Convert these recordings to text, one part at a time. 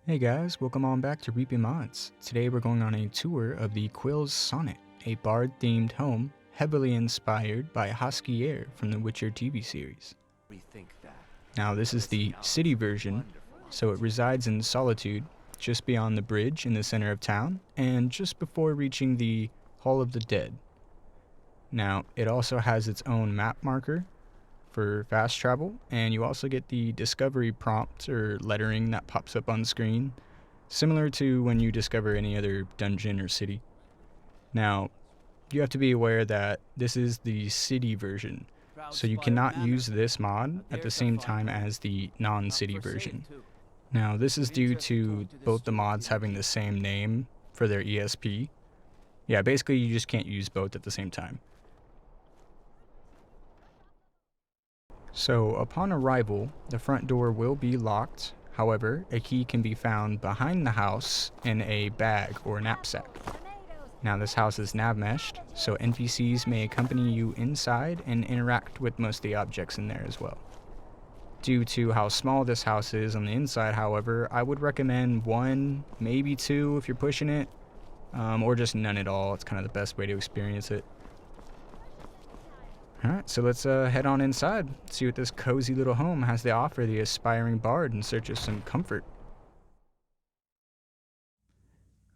Hey guys, welcome on back to Reaping Mods. Today we're going on a tour of the Quill's Sonnet, a bard-themed home heavily inspired by Jaskier from the Witcher TV series. Now this is the city version, so it resides in Solitude, just beyond the bridge in the center of town, and just before reaching the Hall of the Dead. Now it also has its own map marker for fast travel, and you also get the discovery prompt or lettering that pops up on screen, similar to when you discover any other dungeon or city. Now, you have to be aware that this is the city version, so you cannot use this mod at the same time as the non-city version. Now, this is due to both the mods having the same name for their ESP. Yeah, basically you just can't use both at the same time. So upon arrival, the front door will be locked. However, a key can be found behind the house in a bag or knapsack. Now this house is nav meshed, so NPCs may accompany you inside and interact with most of the objects in there as well. Due to how small this house is on the inside, however, I would recommend one, maybe two if you're pushing it, or just none at all. It's kind of the best way to experience it. Alright, so let's head on inside, see what this cozy little home has to offer the aspiring bard in search of some comfort.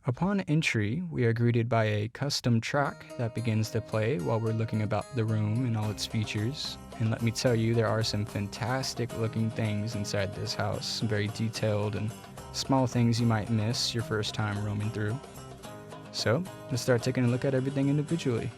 Upon entry, we are greeted by a custom track that begins to play while we're looking about the room and all its features. And let me tell you, there are some fantastic looking things inside this house, some very detailed and small things you might miss your first time roaming through. So, let's start taking a look at everything individually.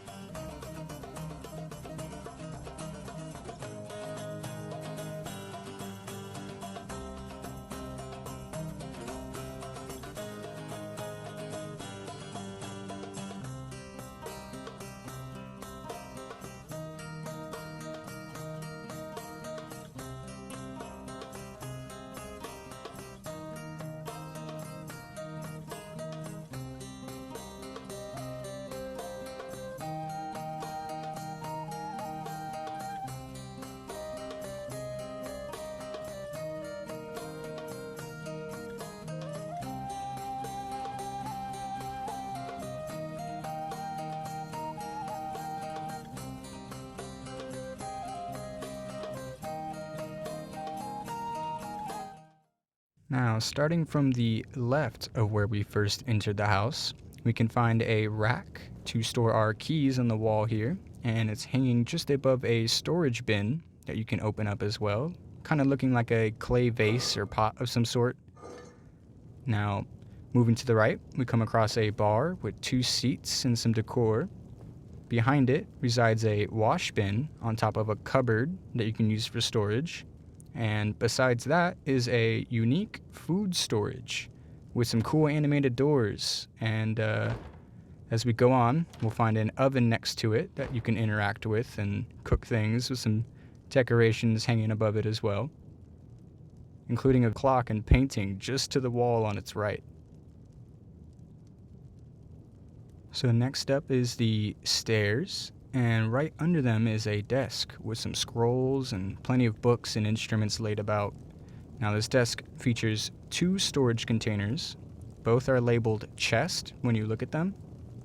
Now, starting from the left of where we first entered the house, we can find a rack to store our keys on the wall here, and it's hanging just above a storage bin that you can open up as well, kind of looking like a clay vase or pot of some sort. Now, moving to the right, we come across a bar with 2 seats and some decor. Behind it resides a wash bin on top of a cupboard that you can use for storage. And besides that is a unique food storage with some cool animated doors. And as we go on, we'll find an oven next to it that you can interact with and cook things with some decorations hanging above it as well, including a clock and painting just to the wall on its right. So next up is the stairs. And right under them is a desk with some scrolls and plenty of books and instruments laid about. Now this desk features 2 storage containers. Both are labeled chest when you look at them,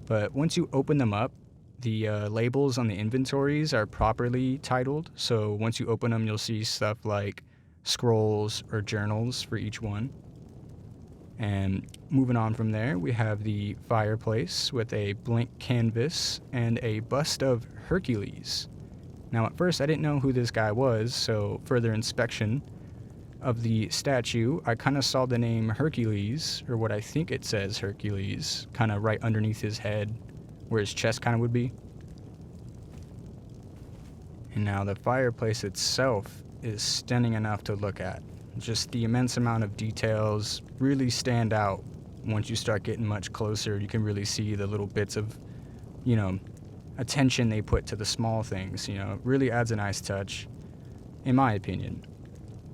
but once you open them up, the labels on the inventories are properly titled. So once you open them, you'll see stuff like scrolls or journals for each one. And moving on from there, we have the fireplace with a blank canvas and a bust of Hercules. Now at first I didn't know who this guy was, so further inspection of the statue, I kind of saw the name Hercules, or what I think it says Hercules, kind of right underneath his head, where his chest kind of would be. And now the fireplace itself is stunning enough to look at. Just the immense amount of details really stand out. Once you start getting much closer, you can really see the little bits of, attention they put to the small things. It really adds a nice touch, in my opinion.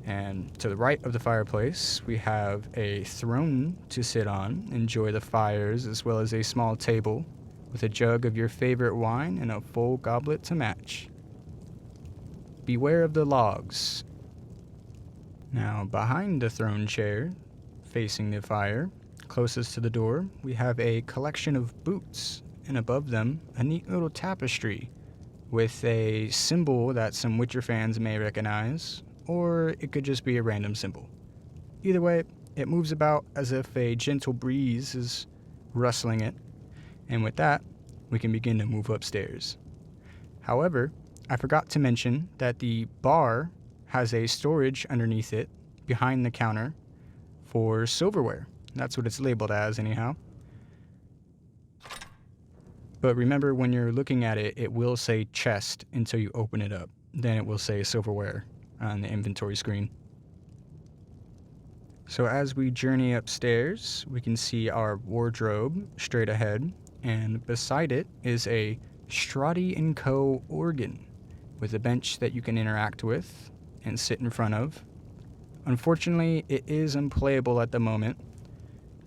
And to the right of the fireplace, we have a throne to sit on, enjoy the fires, as well as a small table with a jug of your favorite wine and a full goblet to match. Beware of the logs. Now, behind the throne chair facing the fire, closest to the door, we have a collection of boots, and above them, a neat little tapestry with a symbol that some Witcher fans may recognize, or it could just be a random symbol. Either way, it moves about as if a gentle breeze is rustling it, and with that, we can begin to move upstairs. However, I forgot to mention that the bar has a storage underneath it, behind the counter, for silverware. That's what it's labeled as anyhow. But remember, when you're looking at it, it will say chest until you open it up. Then it will say silverware on the inventory screen. So as we journey upstairs, we can see our wardrobe straight ahead, and beside it is a Strati & Co. organ with a bench that you can interact with and sit in front of. Unfortunately, it is unplayable at the moment,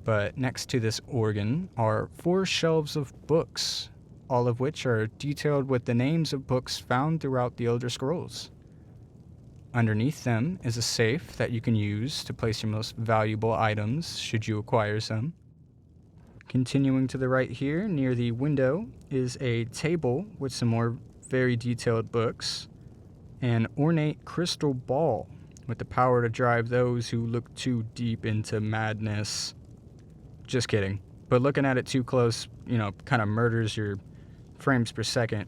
but next to this organ are 4 shelves of books, all of which are detailed with the names of books found throughout the Elder Scrolls. Underneath them is a safe that you can use to place your most valuable items should you acquire some. Continuing to the right here, near the window, is a table with some more very detailed books, an ornate crystal ball with the power to drive those who look too deep into madness. Just kidding. But looking at it too close, kind of murders your frames per second,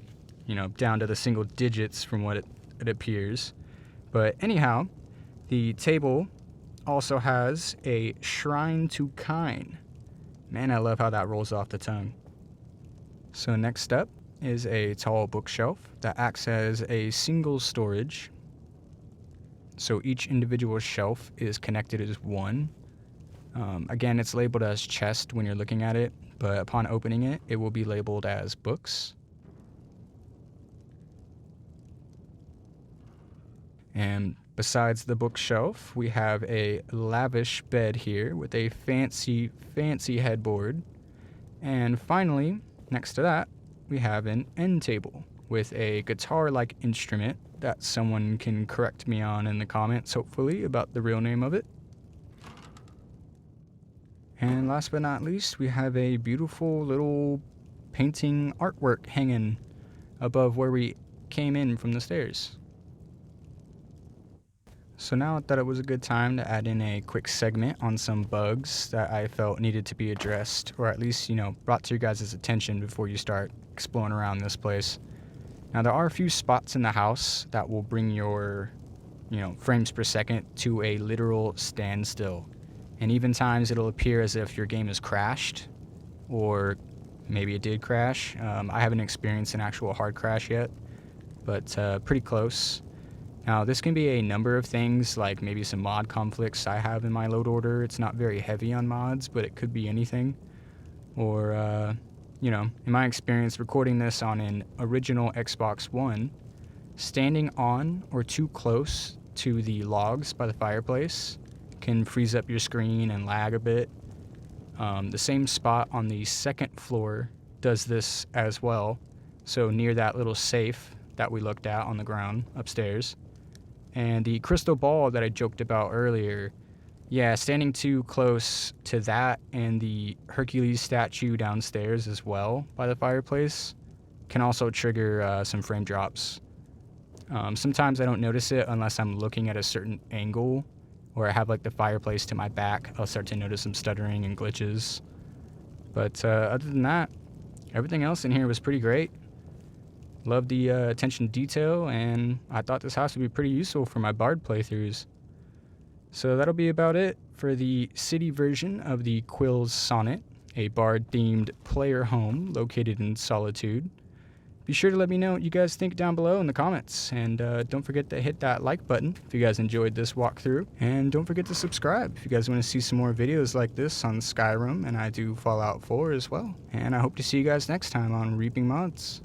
down to the single digits from what it appears. But anyhow, the table also has a shrine to Kine. Man, I love how that rolls off the tongue. So next up is a tall bookshelf that acts as a single storage. So each individual shelf is connected as one. Again, it's labeled as chest when you're looking at it, but upon opening it, it will be labeled as books. And besides the bookshelf, we have a lavish bed here with a fancy, fancy headboard. And finally, next to that, we have an end table with a guitar-like instrument that someone can correct me on in the comments, hopefully, about the real name of it. And last but not least, we have a beautiful little painting artwork hanging above where we came in from the stairs. So now I thought it was a good time to add in a quick segment on some bugs that I felt needed to be addressed, or at least, brought to your guys' attention before you start exploring around this place. Now, there are a few spots in the house that will bring your, frames per second to a literal standstill. And even times it'll appear as if your game has crashed, or maybe it did crash. I haven't experienced an actual hard crash yet, but pretty close. Now, this can be a number of things, like maybe some mod conflicts I have in my load order. It's not very heavy on mods, but it could be anything. Or, in my experience recording this on an original Xbox One, standing on or too close to the logs by the fireplace can freeze up your screen and lag a bit. The same spot on the second floor does this as well. So near that little safe that we looked at on the ground upstairs. And the crystal ball that I joked about earlier, standing too close to that and the Hercules statue downstairs as well by the fireplace can also trigger some frame drops. Sometimes I don't notice it unless I'm looking at a certain angle, or I have the fireplace to my back. I'll start to notice some stuttering and glitches. But other than that, everything else in here was pretty great. Love the attention to detail, and I thought this house would be pretty useful for my Bard playthroughs. So that'll be about it for the city version of the Quills Sonnet, a Bard-themed player home located in Solitude. Be sure to let me know what you guys think down below in the comments, and don't forget to hit that like button if you guys enjoyed this walkthrough, and don't forget to subscribe if you guys want to see some more videos like this on Skyrim, and I do Fallout 4 as well. And I hope to see you guys next time on Reaping Mods.